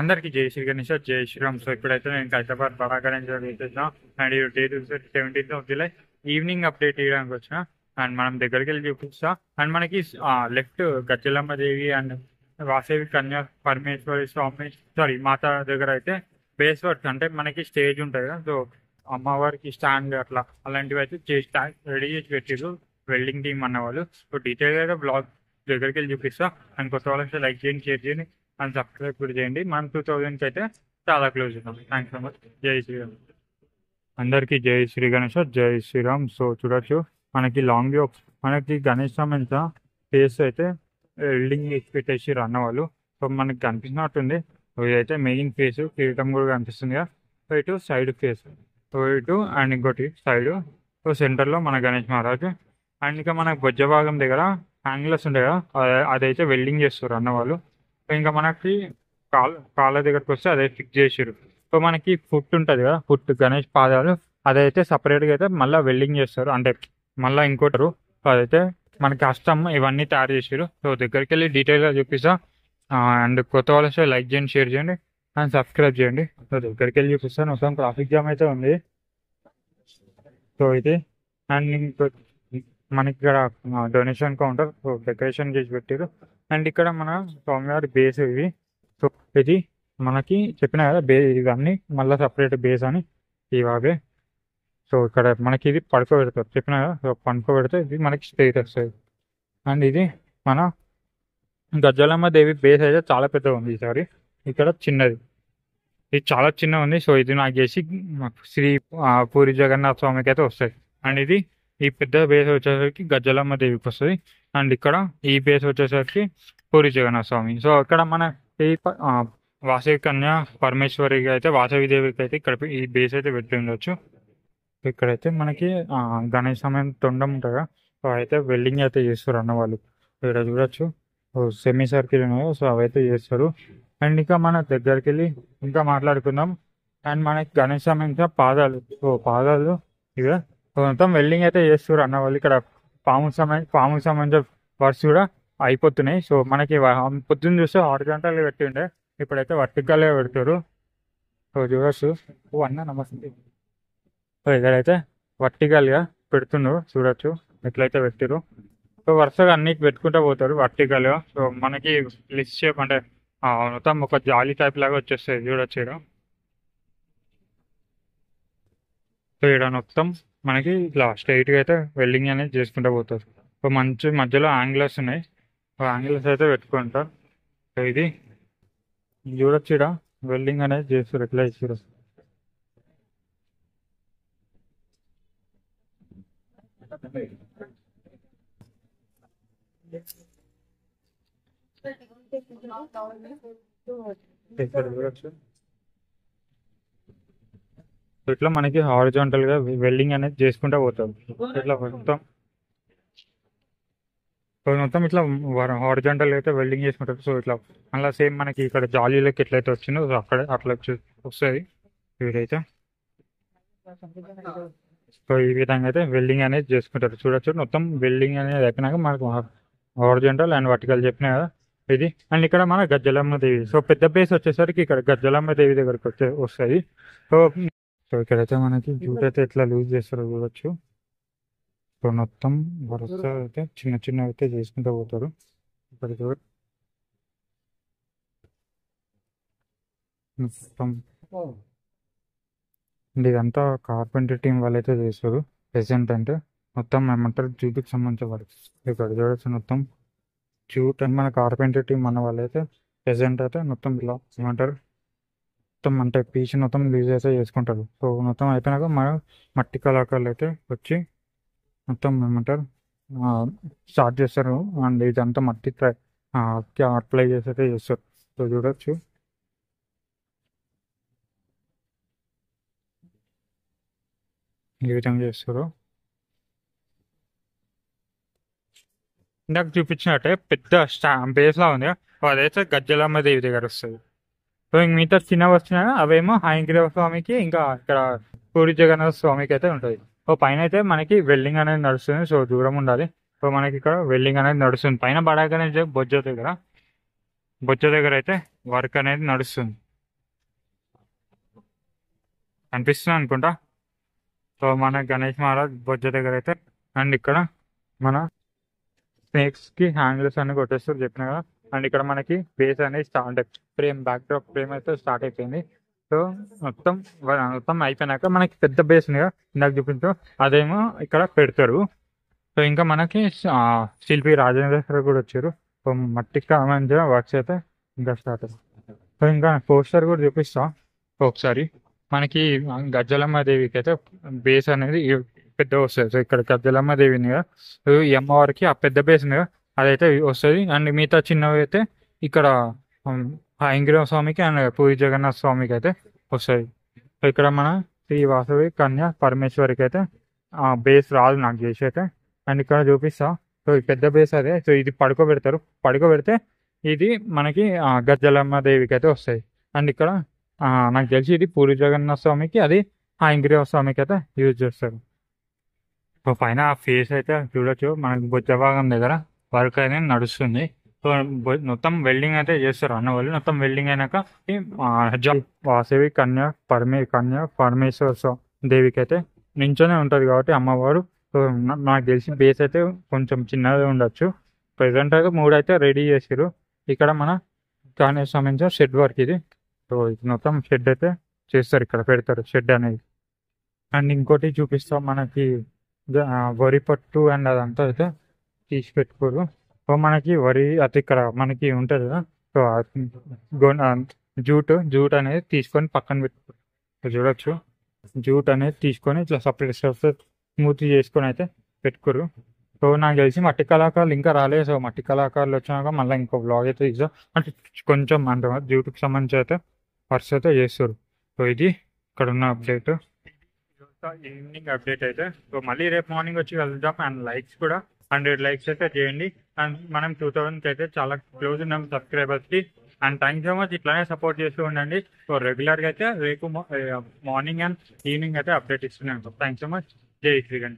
అందరికీ జై శ్రీ గణేష్, జై శ్రీరామ్. సో ఇప్పుడైతే నేను హైదరాబాద్ బడా నుంచి వచ్చేసాం. అండ్ ఈ డేట్ 17th ఈవినింగ్ అప్డేట్ ఇవ్వడానికి వచ్చిన. అండ్ మనం దగ్గరికి వెళ్ళి చూపిస్తా. అండ్ మనకి left Gajjalamma Devi and Vasavi కన్యా పరమేశ్వరి స్వామి మాత దగ్గర అయితే బేస్ వర్క్ అంటే మనకి స్టేజ్ ఉంటుంది కదా. సో అమ్మవారికి స్టాండ్ అట్లా అలాంటివి అయితే రెడీ చేసి పెట్టారు వెల్డింగ్ టీమ్ అన్న వాళ్ళు. సో డీటెయిల్గా అయితే బ్లాగ్ దగ్గరికి వెళ్ళి చూపిస్తా. అండ్ కొత్త వాళ్ళకి లైక్ చేయండి, షేర్ చేయండి అండ్ సబ్స్క్రైబ్ కూడా చేయండి. మనం 2000కి అయితే చాలా క్లోజ్ ఉన్నాం. Thanks so much. జై శ్రీరామ్. అందరికీ జై శ్రీ గణేష్, జై శ్రీరామ్. సో చూడొచ్చు మనకి లాంగ్ వ్యూ మనకి గణేష్ సంబంధించిన ఫేస్ అయితే వెల్డింగ్ పెట్టేసి అన్న వాళ్ళు. సో మనకి కనిపిస్తున్నట్టుంది. ఇదైతే మెయిన్ ఫేస్, కిరీటం కూడా కనిపిస్తుంది కదా. సో ఇటు సైడ్ ఫేస్, సో ఇటు అండ్ ఇంకోటి సైడ్. సో సెంటర్లో మన గణేష్ మహారాజు. అండ్ ఇంకా మనకు బొజ్జ భాగం దగ్గర హ్యాంగిల్స్ ఉంటాయి కదా, అదైతే వెల్డింగ్ చేస్తారు అన్న వాళ్ళు. ఇంకా మనకి కాళ్ళ దగ్గరకు వస్తే అదే ఫిక్స్ చేసారు. సో మనకి ఫుట్ ఉంటుంది కదా, ఫుట్ గణేష్ పాదాలు అదైతే సపరేట్గా అయితే మళ్ళీ వెల్డింగ్ చేస్తారు, అంటే మళ్ళీ ఇంకోటరు. సో అదైతే మనకి కష్టం ఇవన్నీ తయారు చేసారు. సో దగ్గరికి వెళ్ళి డీటెయిల్గా చూపిస్తా. అండ్ కొత్త వాళ్ళు వస్తే లైక్ చేయండి, షేర్ చేయండి అండ్ సబ్స్క్రైబ్ చేయండి. సో దగ్గరికి వెళ్ళి చూపిస్తాను. మొత్తం ట్రాఫిక్ జామ్ అయితే ఉంది. సో ఇది అండ్ ఇంకో మనకి ఇక్కడ డొనేషన్ కౌంటర్ డెకరేషన్ చేసి పెట్టారు. అండ్ ఇక్కడ మన స్వామివారి బేస్ ఇవి. సో ఇది మనకి చెప్పిన కదా ఇవన్నీ మళ్ళీ సపరేట్ బేస్ అని ఇవాగే. సో ఇక్కడ మనకి ఇది పడుకోబెడతారు చెప్పిన కదా. సో పడుకోబెడితే ఇది మనకి స్ట్రైట్ వస్తుంది. అండ్ ఇది మన గజ్జలమ్మ దేవి బేస్ అయితే చాలా పెద్దగా ఉంది ఈసారి. ఇక్కడ చిన్నది, ఇది చాలా చిన్నగా ఉంది. సో ఇది నాకు చేసి శ్రీ పూరి జగన్నాథ స్వామికి అయితే వస్తుంది. అండ్ ఇది ఈ పెద్ద బేస్ వచ్చేసరికి గజ్జలమ్మ దేవికి వస్తుంది. అండ్ ఇక్కడ ఈ బేస్ వచ్చేసరికి పూరి జగన్నాథ స్వామి. సో ఇక్కడ మన ఈ వాసవి కన్యా పరమేశ్వరికి అయితే వాసవి దేవికి అయితే ఇక్కడ ఈ బేస్ అయితే పెట్టి ఉండొచ్చు. ఇక్కడైతే మనకి గణేష్ సమయం తొండం ఉంటుంది. సో అయితే వెల్డింగ్ అయితే చేస్తారు అన్న వాళ్ళు. ఇక్కడ చూడొచ్చు సెమీ సర్కిల్ ఉన్నాయో, సో అవైతే చేస్తారు. అండ్ ఇంకా మన దగ్గరికి వెళ్ళి ఇంకా మాట్లాడుకుందాం. అండ్ మనకి గణేష్ సమయం పాదాలు, సో పాదాలు ఇవే మొత్తం వెల్డింగ్ అయితే చేస్తారు అన్న వాళ్ళు. ఇక్కడ పాము సంబంధించిన వర్క్స్ కూడా అయిపోతున్నాయి. సో మనకి పొద్దున్న చూస్తే 6 గంటలు పెట్టి ఉండే, ఇప్పుడైతే వర్టికల్గా పెడతారు. సో చూడొచ్చు. అన్న నమస్తే. సో ఇక్కడైతే వర్టికల్గా పెడుతున్నారు, చూడొచ్చు ఎట్లయితే పెట్టారు. సో వరుసగా అన్నికి పెట్టుకుంటూ పోతారు వర్టికల్గా. సో మనకి లిస్ట్ షేప్ అంటే మొత్తం ఒక జాలీ టైప్ లాగా వచ్చేస్తుంది, చూడొచ్చు ఇక్కడ. సో ఇక్కడ మొత్తం మనకి ఇట్లా స్ట్రైట్గా అయితే వెల్డింగ్ అనేది చేసుకుంటూ పోతారు. సో మంచి మధ్యలో యాంగిల్స్ ఉన్నాయి, యాంగిల్స్ అయితే పెట్టుకుంటారు. సో ఇది చూడొచ్చు ఇక్కడ వెల్డింగ్ అనేది చేస్తారు, ఎట్లా చేస్తారు. చూడొచ్చు ఇట్లా మనకి హారిజాంటల్ గా వెల్డింగ్ అనేది చేసుకుంటూ పోతారు. ఇట్లా మొత్తం ఇట్లా హారిజాంటల్ అయితే వెల్డింగ్ చేసుకుంటారు. సో ఇట్లా అలా సేమ్ మనకి ఇక్కడ జాలీలోకి ఎట్లయితే వచ్చిందో అక్కడ అట్లా వస్తుంది వీడైతే. సో ఈ విధంగా అయితే వెల్డింగ్ అనేది చేసుకుంటారు. చూడొచ్చు మొత్తం వెల్డింగ్ అనేది అయిపోయినాక మనకు హారిజాంటల్ అండ్ వర్టికల్ చెప్పినా కదా ఇది. అండ్ ఇక్కడ మన గజ్జలమ్మ దేవి. సో పెద్ద ప్లేస్ వచ్చేసరికి ఇక్కడ గజ్జలమ్మ దేవి దగ్గరకు వస్తుంది. సో ఇక్కడైతే మనకి జూట్ అయితే ఎట్లా లూజ్ చేస్తారో చూడొచ్చు. సో మొత్తం వరుస అయితే చిన్న చిన్న అయితే చేసుకుంటూ పోతారు. ఇక్కడ మొత్తం ఇదంతా కార్పెంటర్ టీం వాళ్ళు అయితే చేస్తారు. ప్రెసెంట్ అంటే మొత్తం ఏమంటారు జూట్కి సంబంధించిన వర్క్స్ ఇక్కడ చూడొచ్చు. మొత్తం జూట్ అండ్ మన కార్పెంటర్ టీం మన వాళ్ళైతే ప్రెసెంట్ అయితే మొత్తం ఇలా ఏమంటారు మొత్తం అంటే పీచ్ మొత్తం లూజ్ అయితే చేసుకుంటారు. సో మొత్తం అయిపోయినాక మన మట్టి కళాకారులు అయితే వచ్చి మొత్తం ఏమంటారు స్టార్ట్ చేస్తారు. అండ్ ఇదంతా మట్టి అప్లై చేసి అయితే చేస్తారు. సో చూడొచ్చు ఈ విధంగా చేస్తారు. ఇందాక చూపించినట్టే పెద్ద బేస్ లా ఉంది, అదైతే గజ్జలమ్మ దేవి దగ్గర వస్తుంది. సో ఇంక మిగతా చిన్నవి వచ్చినా అవేమో హయంగ్రీవ స్వామికి ఇంకా ఇక్కడ పూరి జగన్నాథ స్వామికి అయితే ఉంటుంది. సో పైన అయితే మనకి వెల్డింగ్ అనేది నడుస్తుంది. సో దూరం ఉండాలి. సో మనకి ఇక్కడ వెల్డింగ్ అనేది నడుస్తుంది. పైన బొజ్జ దగ్గర అయితే వర్క్ అనేది నడుస్తుంది. కనిపిస్తుంది అనుకుంటా. సో మన గణేష్ మహారాజ్ బొజ్జ దగ్గర అయితే, అండ్ ఇక్కడ మన స్నేక్స్ కి హ్యాండిల్స్ అన్ని కొట్టేస్తారు చెప్పిన కదా. అండ్ ఇక్కడ మనకి బేస్ అనేది start frame back drop frame అయితే స్టార్ట్ అయిపోయింది. సో మొత్తం మొత్తం అయిపోయినాక మనకి పెద్ద బేస్ ఉంది కదా ఇందాక చూపించు, అదేమో ఇక్కడ పెడతారు. సో ఇంకా మనకి శిల్పి రాజేంద్ర సార్ కూడా వచ్చారు. సో మట్టికి సంబంధించిన వర్క్స్ అయితే ఇంకా స్టార్ట్ అయ్యాయి. సో ఇంకా పోస్టర్ కూడా చూపిస్తా ఒకసారి. మనకి గజ్జలమ్మ దేవికి అయితే బేస్ అనేది పెద్ద వస్తుంది. సో ఇక్కడ గజ్జలమ్మ దేవిని కదా, సో ఈ అమ్మవారికి ఆ పెద్ద బేస్ ఉంది కదా అదైతే వస్తుంది. అండ్ మిగతా చిన్నవి అయితే ఇక్కడ హయంగిరి స్వామికి అండ్ పూరి జగన్నాథ్ స్వామికి అయితే వస్తుంది. సో ఇక్కడ మన శ్రీ వాసవి కన్య పరమేశ్వరికి అయితే బేస్ రాదు నాకు చేసి అయితే. అండ్ ఇక్కడ చూపిస్తా. సో ఈ పెద్ద బేస్ అదే. సో ఇది పడుకోబెడతారు, పడుకోబెడితే ఇది మనకి గజ్జలమ్మ దేవికి అయితే వస్తాయి. అండ్ ఇక్కడ నాకు తెలిసి ఇది పూరి జగన్నాథ స్వామికి, అది హయంగిరి స్వామికి అయితే యూజ్ చేస్తారు. సో పైన ఆ ఫేస్ అయితే చూడొచ్చు, మనకి బొజ్జ భాగం దగ్గర వర్క్ అనేది నడుస్తుంది. సో మొత్తం వెల్డింగ్ అయితే చేస్తారు అన్న వాళ్ళు. మొత్తం వెల్డింగ్ అయినాక వాసవి కన్య పరమేశ్వర దేవికి అయితే నించొనే ఉంటుంది కాబట్టి అమ్మవారు. సో నాకు తెలిసి బేస్ అయితే కొంచెం చిన్నగా ఉండొచ్చు. ప్రెసెంట్ అయితే 3 అయితే రెడీ చేసారు. ఇక్కడ మన గణేష్ సంబంధించిన షెడ్ వర్క్ ఇది. సో ఇది మొత్తం షెడ్ అయితే చేస్తారు, ఇక్కడ పెడతారు షెడ్ అనేది. అండ్ ఇంకోటి చూపిస్తాం, మనకి వరి పట్టు అండ్ అదంతా అయితే తీసి పెట్టుకోరు. సో మనకి వరి అయితే ఇక్కడ మనకి ఉంటుంది కదా. సో జూట్ అనేది తీసుకొని పక్కన పెట్టుకోరు. చూడొచ్చు, జూట్ అనేది తీసుకొని ఇట్లా సపరేట్ స్మూత్ చేసుకొని అయితే పెట్టుకోరు. సో నాకు తెలిసి మట్టి కళాకారులు ఇంకా రాలేదు. సో మట్టి కళాకారులు వచ్చినాక మళ్ళీ ఇంకో బ్లాగ్ అయితే తీద్దాం. అంటే కొంచెం అంటే జూట్కి సంబంధించి అయితే వర్క్స్ అయితే చేస్తారు. సో ఇది ఇక్కడ ఉన్న అప్డేట్, ఈవినింగ్ అప్డేట్ అయితే. సో మళ్ళీ రేపు మార్నింగ్ వచ్చి వెళ్దాం. అండ్ లైక్స్ కూడా 100 లైక్స్ అయితే చేయండి. అండ్ మనం 2000కి అయితే చాలా క్లోజ్ ఉన్నాం సబ్స్క్రైబర్స్కి. అండ్ థ్యాంక్ సో మచ్, ఇట్లానే సపోర్ట్ చేస్తూ ఉండండి. సో రెగ్యులర్గా అయితే రేపు మార్నింగ్ అండ్ ఈవినింగ్ అయితే అప్డేట్ ఇస్తున్నాను. Thank so much. జై శ్రీగణ్.